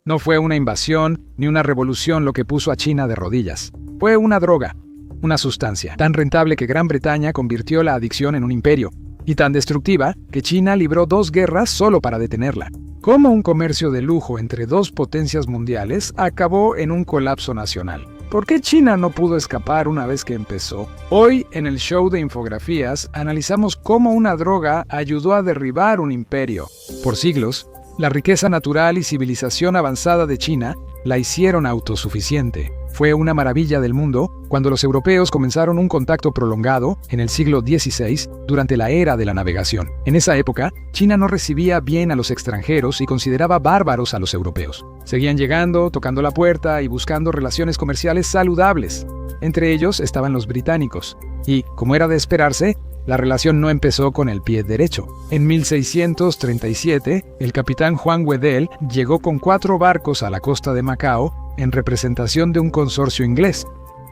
No fue una invasión ni una revolución lo que puso a China de rodillas. Fue una droga, una sustancia tan rentable que Gran Bretaña convirtió la adicción en un imperio, y tan destructiva que China libró 2 guerras solo para detenerla. Cómo un comercio de lujo entre 2 potencias mundiales acabó en un colapso nacional. ¿Por qué China no pudo escapar una vez que empezó? Hoy, en el show de infografías, analizamos cómo una droga ayudó a derribar un imperio. Por siglos, la riqueza natural y civilización avanzada de China la hicieron autosuficiente. Fue una maravilla del mundo cuando los europeos comenzaron un contacto prolongado en el siglo XVI durante la era de la navegación. En esa época, China no recibía bien a los extranjeros y consideraba bárbaros a los europeos. Seguían llegando, tocando la puerta y buscando relaciones comerciales saludables. Entre ellos estaban los británicos. Y, como era de esperarse, la relación no empezó con el pie derecho. En 1637, el capitán Juan Wedell llegó con 4 barcos a la costa de Macao en representación de un consorcio inglés,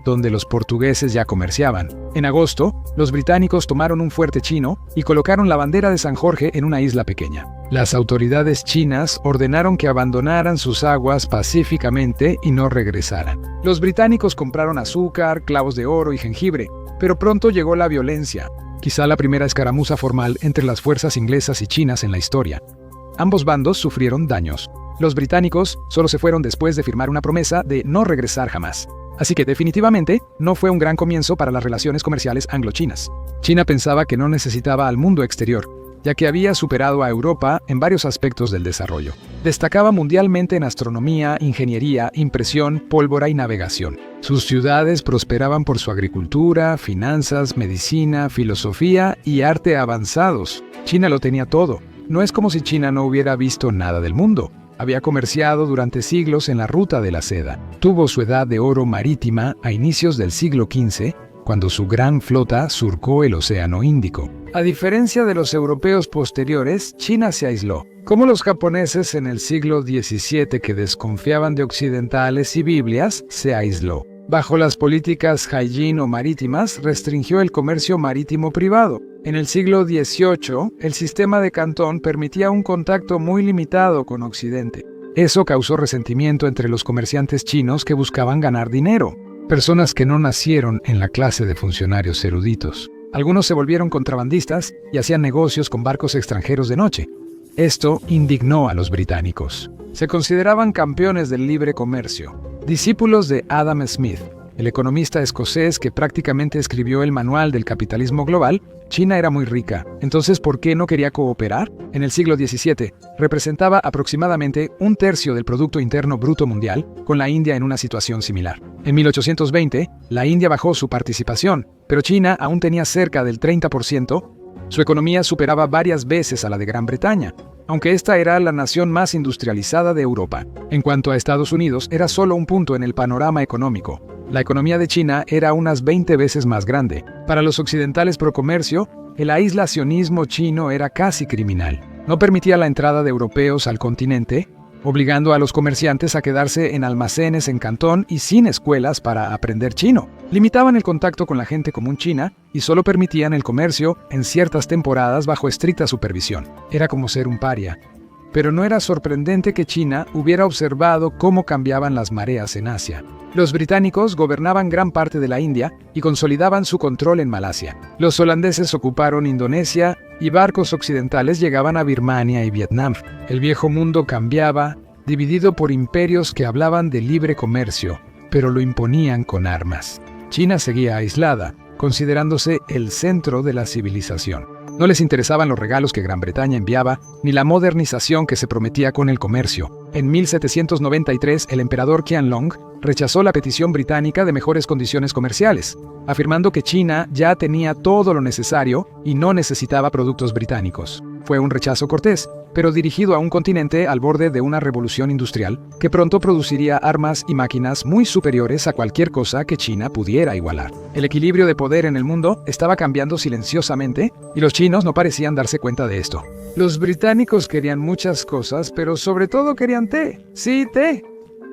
donde los portugueses ya comerciaban. En agosto, los británicos tomaron un fuerte chino y colocaron la bandera de San Jorge en una isla pequeña. Las autoridades chinas ordenaron que abandonaran sus aguas pacíficamente y no regresaran. Los británicos compraron azúcar, clavos de oro y jengibre, pero pronto llegó la violencia, quizá la primera escaramuza formal entre las fuerzas inglesas y chinas en la historia. Ambos bandos sufrieron daños. Los británicos solo se fueron después de firmar una promesa de no regresar jamás. Así que definitivamente no fue un gran comienzo para las relaciones comerciales anglo-chinas. China pensaba que no necesitaba al mundo exterior, ya que había superado a Europa en varios aspectos del desarrollo. Destacaba mundialmente en astronomía, ingeniería, impresión, pólvora y navegación. Sus ciudades prosperaban por su agricultura, finanzas, medicina, filosofía y arte avanzados. China lo tenía todo. No es como si China no hubiera visto nada del mundo. Había comerciado durante siglos en la ruta de la seda. Tuvo su edad de oro marítima a inicios del siglo XV, cuando su gran flota surcó el Océano Índico. A diferencia de los europeos posteriores, China se aisló. Como los japoneses en el siglo XVII que desconfiaban de occidentales y Biblias, se aisló. Bajo las políticas Haijin o marítimas, restringió el comercio marítimo privado. En el siglo XVIII, el sistema de Cantón permitía un contacto muy limitado con Occidente. Eso causó resentimiento entre los comerciantes chinos que buscaban ganar dinero, personas que no nacieron en la clase de funcionarios eruditos. Algunos se volvieron contrabandistas y hacían negocios con barcos extranjeros de noche. Esto indignó a los británicos. Se consideraban campeones del libre comercio, discípulos de Adam Smith, el economista escocés que prácticamente escribió el manual del capitalismo global. China era muy rica, entonces ¿por qué no quería cooperar? En el siglo XVII, representaba aproximadamente 1/3 del Producto Interno Bruto Mundial, con la India en una situación similar. En 1820, la India bajó su participación, pero China aún tenía cerca del 30%. Su economía superaba varias veces a la de Gran Bretaña, aunque esta era la nación más industrializada de Europa. En cuanto a Estados Unidos, era solo un punto en el panorama económico. La economía de China era unas 20 veces más grande. Para los occidentales pro comercio, el aislacionismo chino era casi criminal. No permitía la entrada de europeos al continente, obligando a los comerciantes a quedarse en almacenes en Cantón y sin escuelas para aprender chino. Limitaban el contacto con la gente común china y solo permitían el comercio en ciertas temporadas bajo estricta supervisión. Era como ser un paria. Pero no era sorprendente que China hubiera observado cómo cambiaban las mareas en Asia. Los británicos gobernaban gran parte de la India y consolidaban su control en Malasia. Los holandeses ocuparon Indonesia y barcos occidentales llegaban a Birmania y Vietnam. El viejo mundo cambiaba, dividido por imperios que hablaban de libre comercio, pero lo imponían con armas. China seguía aislada, considerándose el centro de la civilización. No les interesaban los regalos que Gran Bretaña enviaba, ni la modernización que se prometía con el comercio. En 1793, el emperador Qianlong rechazó la petición británica de mejores condiciones comerciales, afirmando que China ya tenía todo lo necesario y no necesitaba productos británicos. Fue un rechazo cortés, pero dirigido a un continente al borde de una revolución industrial que pronto produciría armas y máquinas muy superiores a cualquier cosa que China pudiera igualar. El equilibrio de poder en el mundo estaba cambiando silenciosamente y los chinos no parecían darse cuenta de esto. Los británicos querían muchas cosas, pero sobre todo querían té. Sí, té.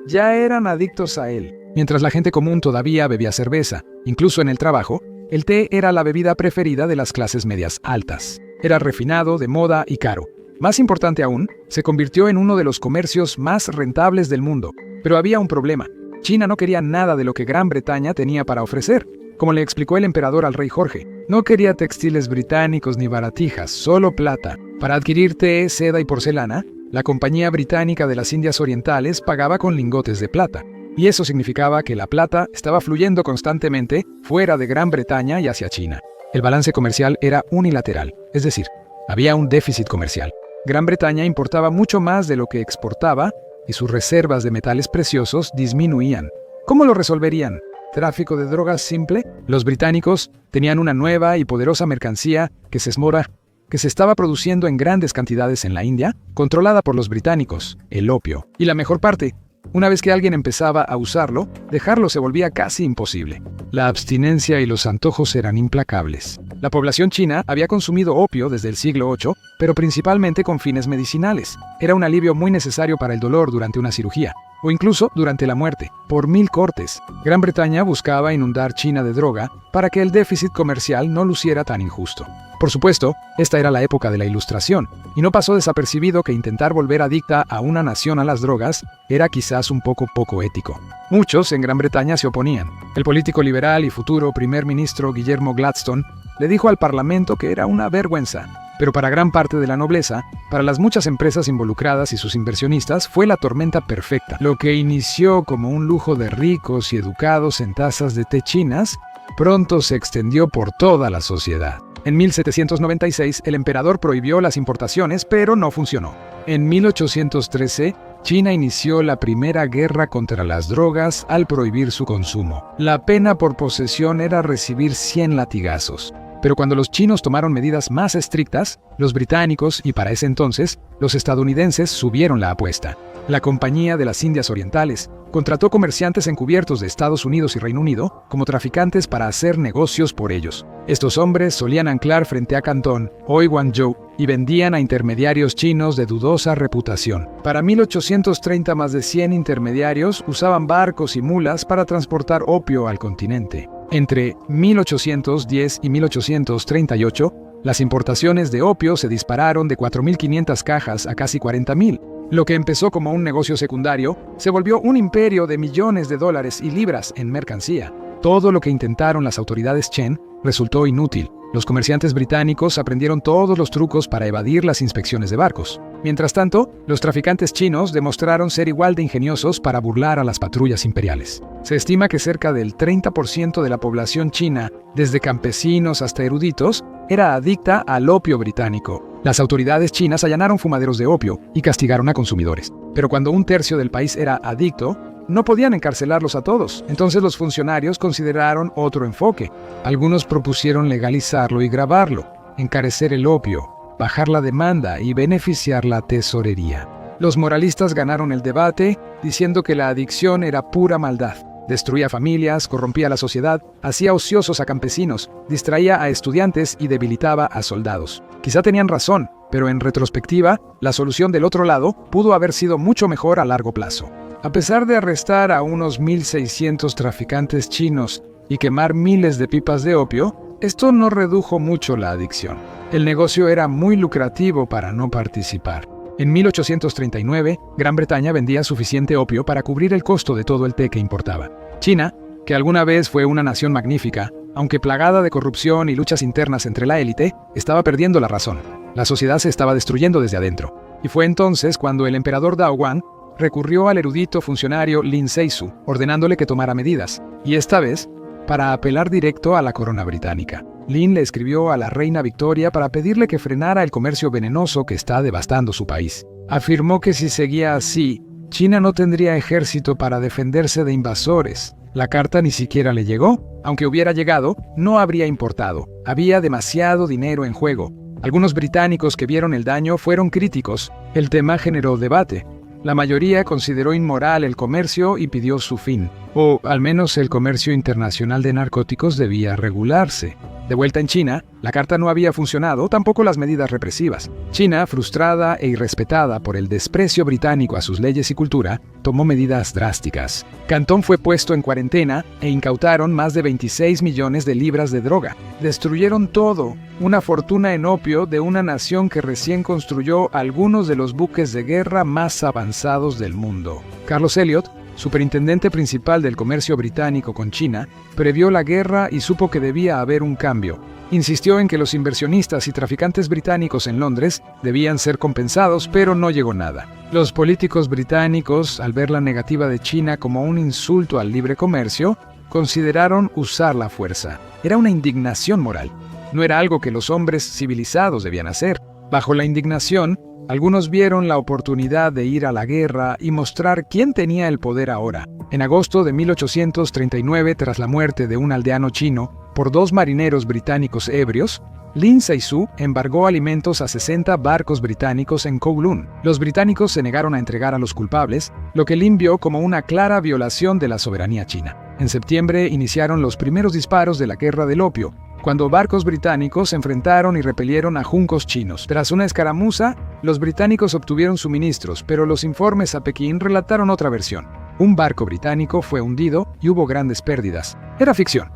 Ya eran adictos a él. Mientras la gente común todavía bebía cerveza, incluso en el trabajo, el té era la bebida preferida de las clases medias altas. Era refinado, de moda y caro. Más importante aún, se convirtió en uno de los comercios más rentables del mundo. Pero había un problema. China no quería nada de lo que Gran Bretaña tenía para ofrecer. Como le explicó el emperador al rey Jorge, no quería textiles británicos ni baratijas, solo plata. Para adquirir té, seda y porcelana, la Compañía Británica de las Indias Orientales pagaba con lingotes de plata. Y eso significaba que la plata estaba fluyendo constantemente fuera de Gran Bretaña y hacia China. El balance comercial era unilateral, es decir, había un déficit comercial. Gran Bretaña importaba mucho más de lo que exportaba y sus reservas de metales preciosos disminuían. ¿Cómo lo resolverían? ¿Tráfico de drogas simple? Los británicos tenían una nueva y poderosa mercancía que se estaba produciendo en grandes cantidades en la India, controlada por los británicos, el opio. Y la mejor parte, una vez que alguien empezaba a usarlo, dejarlo se volvía casi imposible. La abstinencia y los antojos eran implacables. La población china había consumido opio desde el siglo VIII, pero principalmente con fines medicinales. Era un alivio muy necesario para el dolor durante una cirugía, o incluso durante la muerte, por 1000 cortes. Gran Bretaña buscaba inundar China de droga para que el déficit comercial no luciera tan injusto. Por supuesto, esta era la época de la Ilustración, y no pasó desapercibido que intentar volver adicta a una nación a las drogas era quizás un poco ético. Muchos en Gran Bretaña se oponían. El político liberal y futuro primer ministro Guillermo Gladstone le dijo al Parlamento que era una vergüenza. Pero para gran parte de la nobleza, para las muchas empresas involucradas y sus inversionistas, fue la tormenta perfecta. Lo que inició como un lujo de ricos y educados en tazas de té chinas, pronto se extendió por toda la sociedad. En 1796, el emperador prohibió las importaciones, pero no funcionó. En 1813, China inició la primera guerra contra las drogas al prohibir su consumo. La pena por posesión era recibir 100 latigazos. Pero cuando los chinos tomaron medidas más estrictas, los británicos y para ese entonces, los estadounidenses subieron la apuesta. La Compañía de las Indias Orientales contrató comerciantes encubiertos de Estados Unidos y Reino Unido como traficantes para hacer negocios por ellos. Estos hombres solían anclar frente a Cantón, hoy Guangzhou, y vendían a intermediarios chinos de dudosa reputación. Para 1830, más de 100 intermediarios usaban barcos y mulas para transportar opio al continente. Entre 1810 y 1838, las importaciones de opio se dispararon de 4.500 cajas a casi 40.000. Lo que empezó como un negocio secundario se volvió un imperio de millones de dólares y libras en mercancía. Todo lo que intentaron las autoridades Chen resultó inútil. Los comerciantes británicos aprendieron todos los trucos para evadir las inspecciones de barcos. Mientras tanto, los traficantes chinos demostraron ser igual de ingeniosos para burlar a las patrullas imperiales. Se estima que cerca del 30% de la población china, desde campesinos hasta eruditos, era adicta al opio británico. Las autoridades chinas allanaron fumaderos de opio y castigaron a consumidores. Pero cuando un tercio del país era adicto, no podían encarcelarlos a todos. Entonces los funcionarios consideraron otro enfoque. Algunos propusieron legalizarlo y grabarlo, encarecer el opio, bajar la demanda y beneficiar la tesorería. Los moralistas ganaron el debate diciendo que la adicción era pura maldad. Destruía familias, corrompía la sociedad, hacía ociosos a campesinos, distraía a estudiantes y debilitaba a soldados. Quizá tenían razón, pero en retrospectiva, la solución del otro lado pudo haber sido mucho mejor a largo plazo. A pesar de arrestar a unos 1.600 traficantes chinos y quemar miles de pipas de opio, esto no redujo mucho la adicción. El negocio era muy lucrativo para no participar. En 1839, Gran Bretaña vendía suficiente opio para cubrir el costo de todo el té que importaba. China, que alguna vez fue una nación magnífica, aunque plagada de corrupción y luchas internas entre la élite, estaba perdiendo la razón. La sociedad se estaba destruyendo desde adentro. Y fue entonces cuando el emperador Daoguang recurrió al erudito funcionario Lin Seisu, ordenándole que tomara medidas, y esta vez para apelar directo a la corona británica. Lin le escribió a la reina Victoria para pedirle que frenara el comercio venenoso que está devastando su país. Afirmó que si seguía así, China no tendría ejército para defenderse de invasores. La carta ni siquiera le llegó. Aunque hubiera llegado, no habría importado. Había demasiado dinero en juego. Algunos británicos que vieron el daño fueron críticos. El tema generó debate. La mayoría consideró inmoral el comercio y pidió su fin. O, al menos, el comercio internacional de narcóticos debía regularse. De vuelta en China, la carta no había funcionado, tampoco las medidas represivas. China, frustrada e irrespetada por el desprecio británico a sus leyes y cultura, tomó medidas drásticas. Cantón fue puesto en cuarentena e incautaron más de 26 millones de libras de droga. Destruyeron todo, una fortuna en opio de una nación que recién construyó algunos de los buques de guerra más avanzados del mundo. Carlos Elliot, superintendente principal del comercio británico con China, previó la guerra y supo que debía haber un cambio. Insistió en que los inversionistas y traficantes británicos en Londres debían ser compensados, pero no llegó nada. Los políticos británicos, al ver la negativa de China como un insulto al libre comercio, consideraron usar la fuerza. Era una indignación moral. No era algo que los hombres civilizados debían hacer. Bajo la indignación, algunos vieron la oportunidad de ir a la guerra y mostrar quién tenía el poder ahora. En agosto de 1839, tras la muerte de un aldeano chino por 2 marineros británicos ebrios, Lin Seisu embargó alimentos a 60 barcos británicos en Kowloon. Los británicos se negaron a entregar a los culpables, lo que Lin vio como una clara violación de la soberanía china. En septiembre iniciaron los primeros disparos de la Guerra del Opio, cuando barcos británicos se enfrentaron y repelieron a juncos chinos. Tras una escaramuza, los británicos obtuvieron suministros, pero los informes a Pekín relataron otra versión. Un barco británico fue hundido y hubo grandes pérdidas. Era ficción,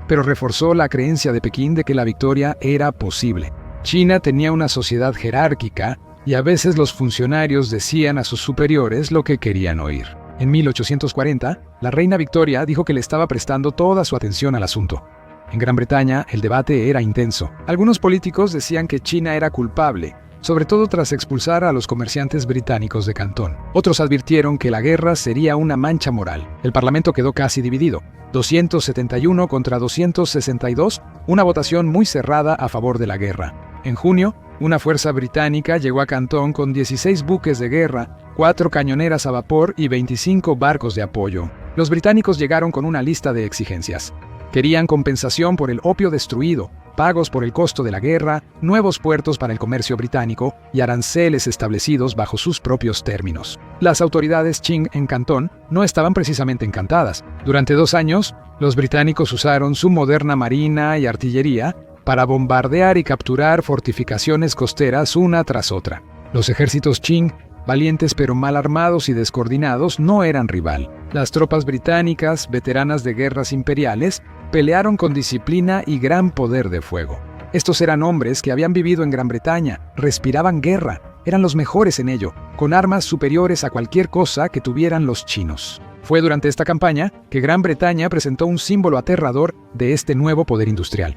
pero reforzó la creencia de Pekín de que la victoria era posible. China tenía una sociedad jerárquica y a veces los funcionarios decían a sus superiores lo que querían oír. En 1840, la reina Victoria dijo que le estaba prestando toda su atención al asunto. En Gran Bretaña, el debate era intenso. Algunos políticos decían que China era culpable, sobre todo tras expulsar a los comerciantes británicos de Cantón. Otros advirtieron que la guerra sería una mancha moral. El Parlamento quedó casi dividido, 271 contra 262, una votación muy cerrada a favor de la guerra. En junio, una fuerza británica llegó a Cantón con 16 buques de guerra, 4 cañoneras a vapor y 25 barcos de apoyo. Los británicos llegaron con una lista de exigencias. Querían compensación por el opio destruido, pagos por el costo de la guerra, nuevos puertos para el comercio británico y aranceles establecidos bajo sus propios términos. Las autoridades Qing en Cantón no estaban precisamente encantadas. Durante 2 años, los británicos usaron su moderna marina y artillería para bombardear y capturar fortificaciones costeras una tras otra. Los ejércitos Qing, valientes pero mal armados y descoordinados, no eran rival. Las tropas británicas, veteranas de guerras imperiales, pelearon con disciplina y gran poder de fuego. Estos eran hombres que habían vivido en Gran Bretaña, respiraban guerra, eran los mejores en ello, con armas superiores a cualquier cosa que tuvieran los chinos. Fue durante esta campaña que Gran Bretaña presentó un símbolo aterrador de este nuevo poder industrial: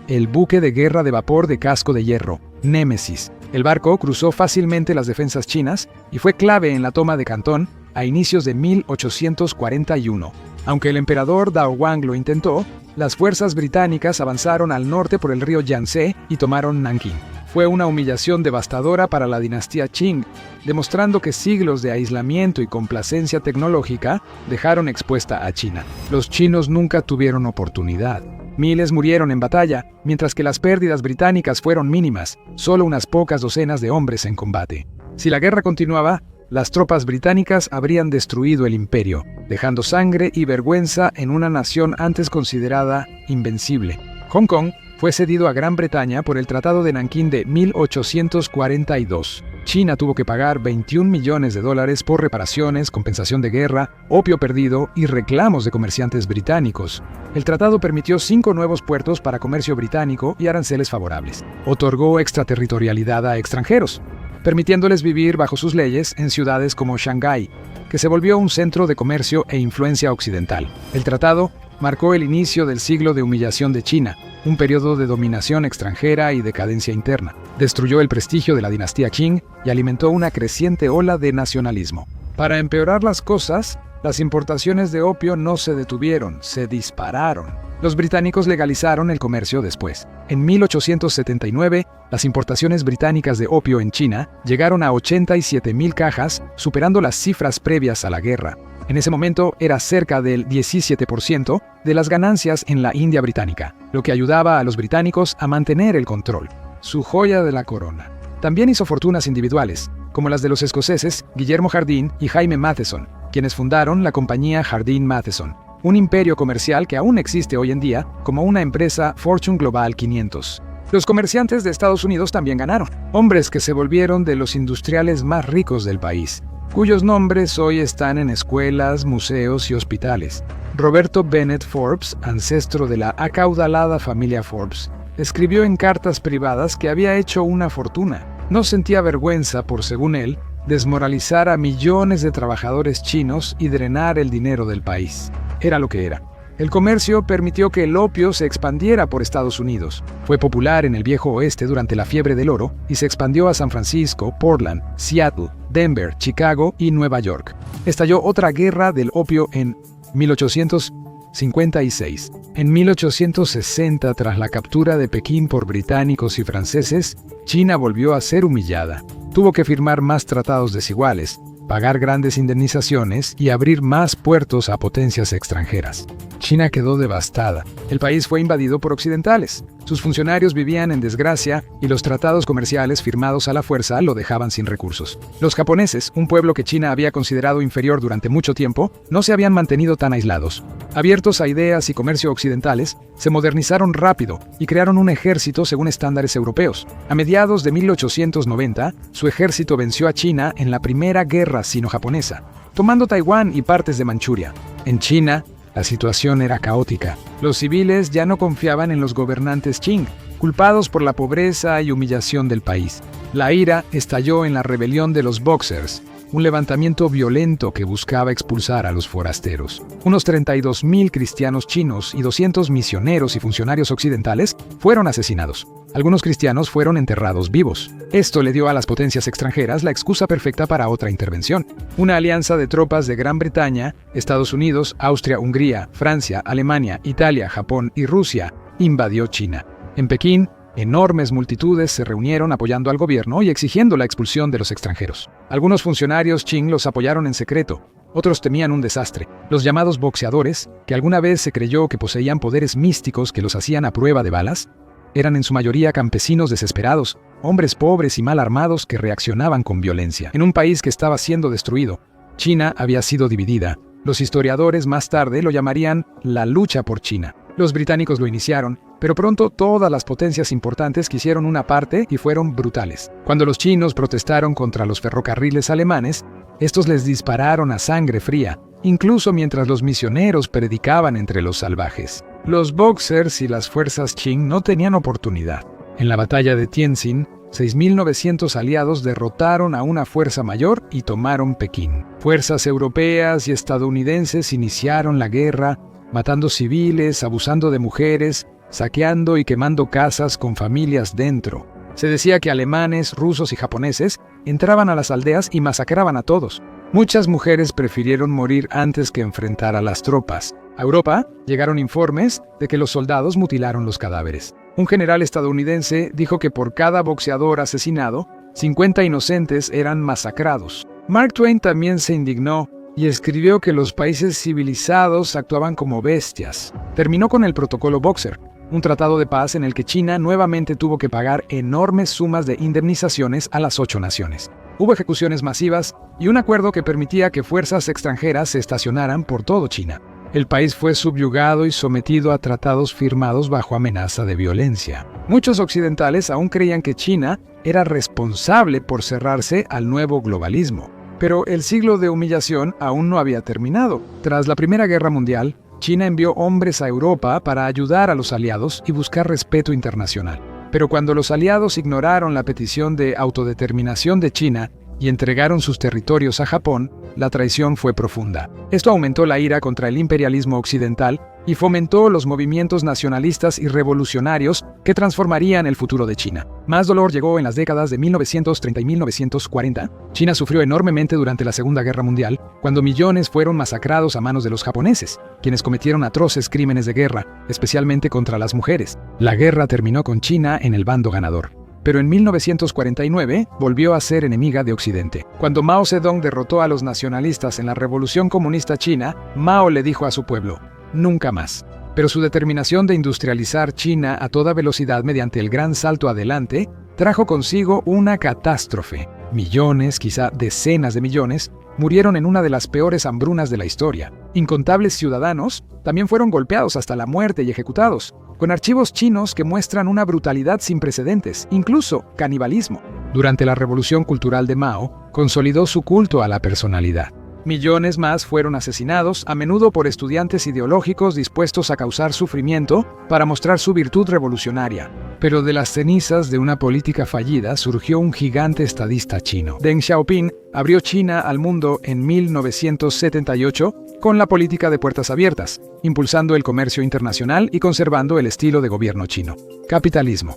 el buque de guerra de vapor de casco de hierro, Némesis. El barco cruzó fácilmente las defensas chinas y fue clave en la toma de Cantón a inicios de 1841. Aunque el emperador Dao Wang lo intentó, las fuerzas británicas avanzaron al norte por el río Yangtze y tomaron Nankín. Fue una humillación devastadora para la dinastía Qing, demostrando que siglos de aislamiento y complacencia tecnológica dejaron expuesta a China. Los chinos nunca tuvieron oportunidad. Miles murieron en batalla, mientras que las pérdidas británicas fueron mínimas, solo unas pocas docenas de hombres en combate. Si la guerra continuaba, las tropas británicas habrían destruido el imperio, dejando sangre y vergüenza en una nación antes considerada invencible. Hong Kong fue cedido a Gran Bretaña por el Tratado de Nankín de 1842. China tuvo que pagar $21 millones por reparaciones, compensación de guerra, opio perdido y reclamos de comerciantes británicos. El tratado permitió 5 nuevos puertos para comercio británico y aranceles favorables. Otorgó extraterritorialidad a extranjeros, permitiéndoles vivir bajo sus leyes en ciudades como Shanghái, que se volvió un centro de comercio e influencia occidental. El tratado marcó el inicio del siglo de humillación de China, un periodo de dominación extranjera y decadencia interna. Destruyó el prestigio de la dinastía Qing y alimentó una creciente ola de nacionalismo. Para empeorar las cosas, las importaciones de opio no se detuvieron, se dispararon. Los británicos legalizaron el comercio después. En 1879, las importaciones británicas de opio en China llegaron a 87,000 cajas, superando las cifras previas a la guerra. En ese momento era cerca del 17% de las ganancias en la India británica, lo que ayudaba a los británicos a mantener el control. Su joya de la corona. También hizo fortunas individuales, como las de los escoceses Guillermo Jardine y Jaime Matheson, quienes fundaron la compañía Jardine Matheson, un imperio comercial que aún existe hoy en día como una empresa Fortune Global 500. Los comerciantes de Estados Unidos también ganaron, hombres que se volvieron de los industriales más ricos del país, cuyos nombres hoy están en escuelas, museos y hospitales. Roberto Bennett Forbes, ancestro de la acaudalada familia Forbes, escribió en cartas privadas que había hecho una fortuna. No sentía vergüenza por, según él, desmoralizar a millones de trabajadores chinos y drenar el dinero del país. Era lo que era. El comercio permitió que el opio se expandiera por Estados Unidos. Fue popular en el viejo oeste durante la fiebre del oro y se expandió a San Francisco, Portland, Seattle, Denver, Chicago y Nueva York. Estalló otra guerra del opio en 1856. En 1860, tras la captura de Pekín por británicos y franceses, China volvió a ser humillada. Tuvo que firmar más tratados desiguales, pagar grandes indemnizaciones y abrir más puertos a potencias extranjeras. China quedó devastada. El país fue invadido por occidentales. Sus funcionarios vivían en desgracia y los tratados comerciales firmados a la fuerza lo dejaban sin recursos. Los japoneses, un pueblo que China había considerado inferior durante mucho tiempo, no se habían mantenido tan aislados. Abiertos a ideas y comercio occidentales, se modernizaron rápido y crearon un ejército según estándares europeos. A mediados de 1890, su ejército venció a China en la primera guerra sino-japonesa, tomando Taiwán y partes de Manchuria. En China, la situación era caótica. Los civiles ya no confiaban en los gobernantes Qing, culpados por la pobreza y humillación del país. La ira estalló en la rebelión de los Boxers, un levantamiento violento que buscaba expulsar a los forasteros. Unos 32,000 cristianos chinos y 200 misioneros y funcionarios occidentales fueron asesinados. Algunos cristianos fueron enterrados vivos. Esto le dio a las potencias extranjeras la excusa perfecta para otra intervención. Una alianza de tropas de Gran Bretaña, Estados Unidos, Austria, Hungría, Francia, Alemania, Italia, Japón y Rusia invadió China. En Pekín, enormes multitudes se reunieron apoyando al gobierno y exigiendo la expulsión de los extranjeros. Algunos funcionarios Qing los apoyaron en secreto. Otros temían un desastre. Los llamados boxeadores, que alguna vez se creyó que poseían poderes místicos que los hacían a prueba de balas, eran en su mayoría campesinos desesperados, hombres pobres y mal armados que reaccionaban con violencia. En un país que estaba siendo destruido, China había sido dividida. Los historiadores más tarde lo llamarían la lucha por China. Los británicos lo iniciaron, pero pronto todas las potencias importantes quisieron una parte y fueron brutales. Cuando los chinos protestaron contra los ferrocarriles alemanes, estos les dispararon a sangre fría, incluso mientras los misioneros predicaban entre los salvajes. Los Boxers y las fuerzas Qing no tenían oportunidad. En la batalla de Tientsin, 6.900 aliados derrotaron a una fuerza mayor y tomaron Pekín. Fuerzas europeas y estadounidenses iniciaron la guerra, matando civiles, abusando de mujeres, saqueando y quemando casas con familias dentro. Se decía que alemanes, rusos y japoneses entraban a las aldeas y masacraban a todos. Muchas mujeres prefirieron morir antes que enfrentar a las tropas. A Europa llegaron informes de que los soldados mutilaron los cadáveres. Un general estadounidense dijo que por cada boxeador asesinado, 50 inocentes eran masacrados. Mark Twain también se indignó y escribió que los países civilizados actuaban como bestias. Terminó con el Protocolo Boxer, un tratado de paz en el que China nuevamente tuvo que pagar enormes sumas de indemnizaciones a las 8 naciones. Hubo ejecuciones masivas y un acuerdo que permitía que fuerzas extranjeras se estacionaran por todo China. El país fue subyugado y sometido a tratados firmados bajo amenaza de violencia. Muchos occidentales aún creían que China era responsable por cerrarse al nuevo globalismo. Pero el siglo de humillación aún no había terminado. Tras la Primera Guerra Mundial, China envió hombres a Europa para ayudar a los aliados y buscar respeto internacional. Pero cuando los aliados ignoraron la petición de autodeterminación de China y entregaron sus territorios a Japón, la traición fue profunda. Esto aumentó la ira contra el imperialismo occidental y fomentó los movimientos nacionalistas y revolucionarios que transformarían el futuro de China. Más dolor llegó en las décadas de 1930 y 1940. China sufrió enormemente durante la Segunda Guerra Mundial, cuando millones fueron masacrados a manos de los japoneses, quienes cometieron atroces crímenes de guerra, especialmente contra las mujeres. La guerra terminó con China en el bando ganador. Pero en 1949 volvió a ser enemiga de Occidente. Cuando Mao Zedong derrotó a los nacionalistas en la Revolución Comunista China, Mao le dijo a su pueblo: nunca más. Pero su determinación de industrializar China a toda velocidad mediante el gran salto adelante trajo consigo una catástrofe. Millones, quizá decenas de millones, murieron en una de las peores hambrunas de la historia. Incontables ciudadanos también fueron golpeados hasta la muerte y ejecutados, con archivos chinos que muestran una brutalidad sin precedentes, incluso canibalismo. Durante la Revolución Cultural de Mao, consolidó su culto a la personalidad. Millones más fueron asesinados, a menudo por estudiantes ideológicos dispuestos a causar sufrimiento para mostrar su virtud revolucionaria. Pero de las cenizas de una política fallida surgió un gigante estadista chino. Deng Xiaoping abrió China al mundo en 1978 con la política de puertas abiertas, impulsando el comercio internacional y conservando el estilo de gobierno chino. Capitalismo.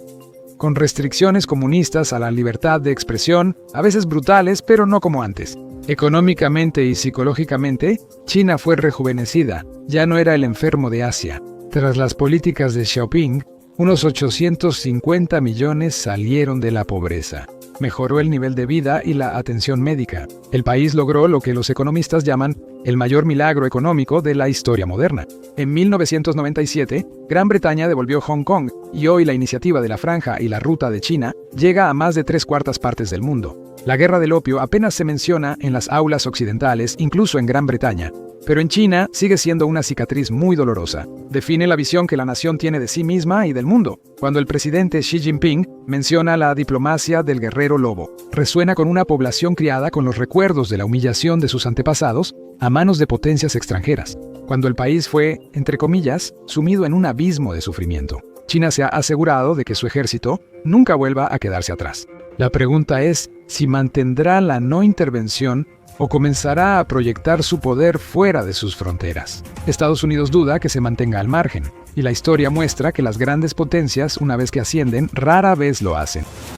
Con restricciones comunistas a la libertad de expresión, a veces brutales, pero no como antes. Económicamente y psicológicamente, China fue rejuvenecida, ya no era el enfermo de Asia. Tras las políticas de Xiaoping, unos 850 millones salieron de la pobreza. Mejoró el nivel de vida y la atención médica. El país logró lo que los economistas llaman el mayor milagro económico de la historia moderna. En 1997, Gran Bretaña devolvió Hong Kong y hoy la iniciativa de la Franja y la Ruta de China llega a más de 3/4 partes del mundo. La guerra del opio apenas se menciona en las aulas occidentales, incluso en Gran Bretaña. Pero en China sigue siendo una cicatriz muy dolorosa. Define la visión que la nación tiene de sí misma y del mundo. Cuando el presidente Xi Jinping menciona la diplomacia del guerrero lobo, resuena con una población criada con los recuerdos de la humillación de sus antepasados a manos de potencias extranjeras, cuando el país fue, entre comillas, sumido en un abismo de sufrimiento. China se ha asegurado de que su ejército nunca vuelva a quedarse atrás. La pregunta es si mantendrá la no intervención o comenzará a proyectar su poder fuera de sus fronteras. Estados Unidos duda que se mantenga al margen, y la historia muestra que las grandes potencias, una vez que ascienden, rara vez lo hacen.